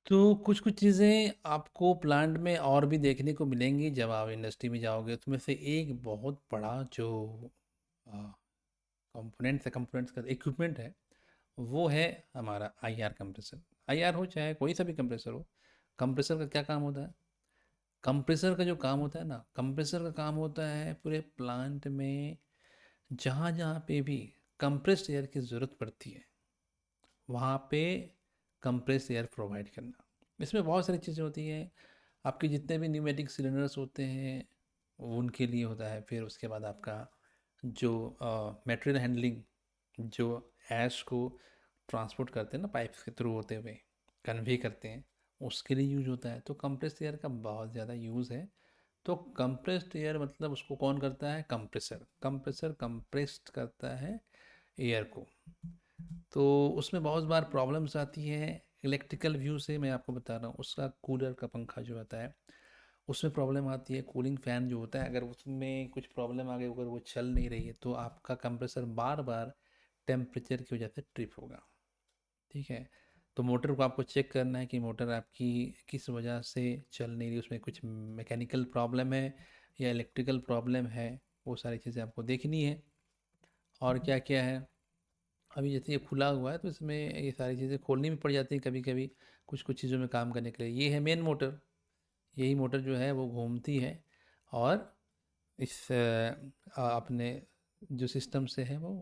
तो कुछ-कुछ चीज़ें आपको प्लांट में और भी देखने को मिलेंगी जब आप इंडस्ट्री में जाओगे। उसमें से एक बहुत बड़ा जो अ, कंपोनेंट्स का इक्विपमेंट है, वो है हमारा आईआर कंप्रेसर। आईआर हो चाहे कोई सा भी कंप्रेसर हो, कंप्रेसर का क्या काम होता है? कंप्रेसर का जो काम होता है ना, कंप्रेसर का काम होता है पूरे प्लांट में जहाँ-जहाँ पे भी कंप्रेस्ड एयर की ज़रूरत पड़ती है, वहाँ पे कंप्रेस एयर प्रोवाइड करना। इसमें बहुत सारी चीज़ें होती हैं। आपके जितने भी न्यूमेटिक सिलेंडर्स होते हैं, वो उनके लिए होता है। फिर उसके बाद आपका जो मटेरियल हैंडलिंग, जो ऐश को ट्रांसपोर्ट करते हैं ना पाइप्स के थ्रू होते हुए, कन्वे करते हैं, उसके लिए यूज होता है। तो कंप्रेस्ड एयर का बहुत ज़्यादा यूज़ है। तो कंप्रेस्ड एयर मतलब उसको कौन करता है? कंप्रेसर। कंप्रेसर कंप्रेस्ड करता है एयर को। तो उसमें बहुत बार प्रॉब्लम्स आती हैं इलेक्ट्रिकल व्यू से। मैं आपको बता रहा हूँ, उसका कूलर का पंखा जो होता है उसमें प्रॉब्लम आती है। कूलिंग फ़ैन जो होता है, अगर उसमें कुछ प्रॉब्लम आ गई, अगर वो चल नहीं रही है, तो आपका कंप्रेसर बार बार टेम्परेचर की वजह से ट्रिप होगा। ठीक है? तो मोटर को आपको चेक करना है कि मोटर आपकी किस वजह से चल नहीं रही, उसमें कुछ मैकेनिकल प्रॉब्लम है या इलेक्ट्रिकल प्रॉब्लम है। वो सारी चीज़ें आपको देखनी है। और क्या क्या है, अभी जैसे ये खुला हुआ है तो इसमें ये सारी चीज़ें खोलनी भी पड़ जाती हैं कभी कभी, कुछ कुछ चीज़ों में काम करने के लिए। ये है मेन मोटर। यही मोटर जो है वो घूमती है और इस अपने जो सिस्टम से है वो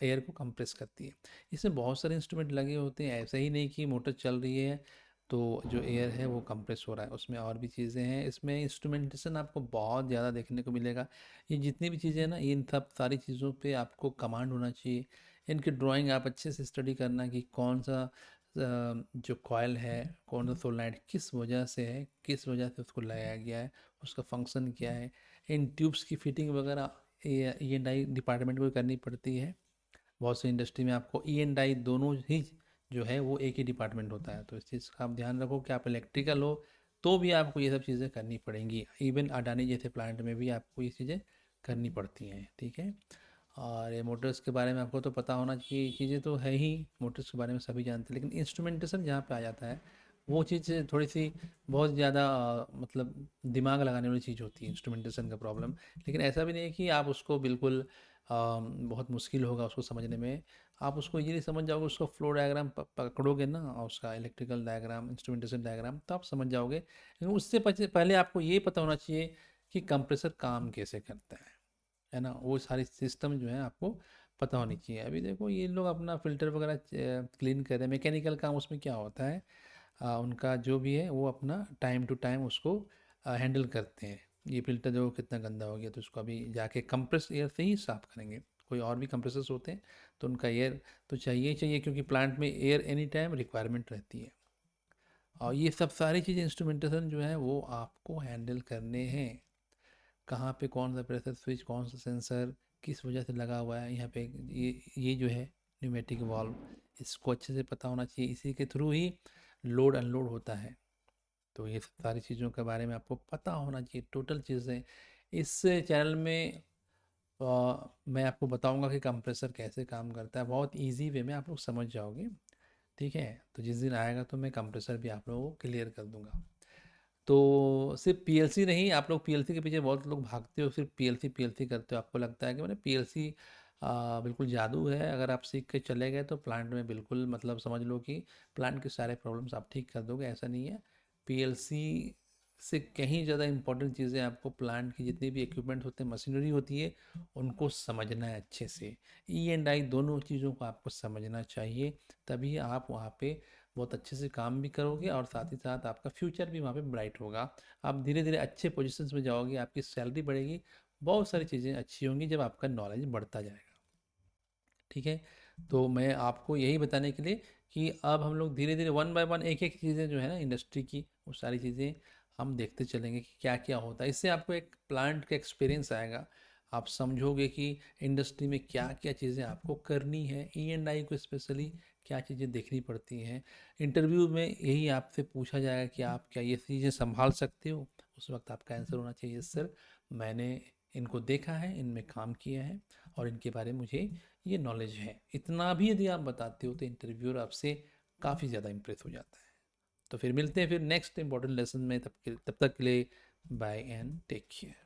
एयर को कंप्रेस करती है। इसमें बहुत सारे इंस्ट्रूमेंट लगे होते हैं। ऐसा ही नहीं कि मोटर चल रही है तो जो एयर है वो कंप्रेस हो रहा है, उसमें और भी चीज़ें हैं। इसमें इंस्ट्रूमेंटेशन आपको बहुत ज़्यादा देखने को मिलेगा। ये जितनी भी चीज़ें हैं ना, इन सब सारी चीज़ों पे आपको कमांड होना चाहिए। इनकी ड्राइंग आप अच्छे से स्टडी करना कि कौन सा जो कॉयल है, कौन सा सोलनॉइड किस वजह से है, किस वजह से उसको लगाया गया है, उसका फंक्शन क्या है। इन ट्यूब्स की फिटिंग वगैरह ई एंड आई डिपार्टमेंट को करनी पड़ती है। बहुत सी इंडस्ट्री में आपको ई एंड आई दोनों ही जो है वो एक ही डिपार्टमेंट होता है। तो इस चीज़ का आप ध्यान रखो कि आप इलेक्ट्रिकल हो तो भी आपको ये सब चीज़ें करनी पड़ेंगी। इवन अडानी जैसे प्लांट में भी आपको ये चीज़ें करनी पड़ती हैं। ठीक है? और ये मोटर्स के बारे में आपको तो पता होना चाहिए। चीज़ें तो है ही, मोटर्स के बारे में सभी जानते हैं, लेकिन इंस्ट्रूमेंटेशन जहाँ पे आ जाता है वो चीज़ थोड़ी सी बहुत ज़्यादा मतलब दिमाग लगाने वाली चीज़ होती है इंस्ट्रूमेंटेशन का प्रॉब्लम। लेकिन ऐसा भी नहीं है कि आप उसको बिल्कुल बहुत मुश्किल होगा उसको समझने में। आप उसको इजीली समझ जाओगे। उसको फ्लो डायग्राम पकड़ोगे ना, और उसका इलेक्ट्रिकल डायग्राम, इंस्ट्रूमेंटेशन डायग्राम, तो आप समझ जाओगे। लेकिन उससे पहले आपको ये पता होना चाहिए कि कंप्रेसर काम कैसे करता है ना। वो सारी सिस्टम जो है आपको पता होनी चाहिए। अभी देखो ये लोग अपना फ़िल्टर वगैरह क्लीन कर रहे हैं, मैकेनिकल काम उसमें क्या होता है, उनका जो भी है वो अपना टाइम टू टाइम उसको हैंडल करते हैं। ये फ़िल्टर जो कितना गंदा हो गया तो उसको अभी जाके कंप्रेस एयर से ही साफ़ करेंगे। कोई और भी कंप्रेसर्स होते हैं तो उनका एयर तो चाहिए ही चाहिए, क्योंकि प्लांट में एयर एनी टाइम रिक्वायरमेंट रहती है। और ये सब सारी चीज़ें इंस्ट्रूमेंटेशन जो है वो आपको हैंडल करने हैं। कहाँ पे कौन सा प्रेशर स्विच, कौन सा सेंसर किस वजह से लगा हुआ है यहाँ पे, ये जो है न्यूमेटिक वाल्व, इसको अच्छे से पता होना चाहिए। इसी के थ्रू ही लोड अनलोड होता है। तो ये सारी चीज़ों के बारे में आपको पता होना चाहिए, टोटल चीज़ें। इस चैनल में मैं आपको बताऊंगा कि कंप्रेसर कैसे काम करता है, बहुत इजी वे में आप लोग समझ जाओगे। ठीक है? तो जिस दिन आएगा तो मैं कंप्रेसर भी आप लोगों को क्लियर कर दूंगा। तो सिर्फ पीएलसी नहीं, आप लोग पीएलसी के पीछे बहुत लोग भागते हो, सिर्फ पीएलसी पीएलसी करते हो। आपको लगता है कि मैंने पीएलसी बिल्कुल जादू है, अगर आप सीख के चले गए तो प्लांट में बिल्कुल मतलब समझ लो कि प्लांट के सारे प्रॉब्लम्स आप ठीक कर दोगे। ऐसा नहीं है। पीएलसी से कहीं ज़्यादा इंपॉर्टेंट चीज़ें आपको प्लांट की जितनी भी इक्विपमेंट होते हैं, मशीनरी होती है, उनको समझना है अच्छे से। ई एंड आई दोनों चीज़ों को आपको समझना चाहिए, तभी आप वहाँ पे बहुत अच्छे से काम भी करोगे और साथ ही साथ आपका फ्यूचर भी वहाँ पे ब्राइट होगा। आप धीरे धीरे अच्छे पोजीशंस में जाओगे, आपकी सैलरी बढ़ेगी, बहुत सारी चीज़ें अच्छी होंगी जब आपका नॉलेज बढ़ता जाएगा। ठीक है? तो मैं आपको यही बताने के लिए कि अब हम लोग धीरे धीरे वन बाय वन एक एक चीज़ें जो है ना इंडस्ट्री की, वो सारी चीज़ें हम देखते चलेंगे कि क्या क्या होता है। इससे आपको एक प्लांट का एक्सपीरियंस आएगा। आप समझोगे कि इंडस्ट्री में क्या क्या चीज़ें आपको करनी है, ई एंड आई को स्पेशली क्या चीज़ें देखनी पड़ती हैं। इंटरव्यू में यही आपसे पूछा जाएगा कि आप क्या ये चीज़ें संभाल सकते हो। उस वक्त आपका आंसर होना चाहिए, सर मैंने इनको देखा है, इनमें काम किया है और इनके बारे में मुझे ये नॉलेज है। इतना भी यदि आप बताते हो तो इंटरव्यूअर आपसे काफ़ी ज़्यादा इम्प्रेस हो जाता है। तो फिर मिलते हैं फिर नेक्स्ट इंपॉर्टेंट लेसन में, तब तक के लिए बाय एंड टेक केयर।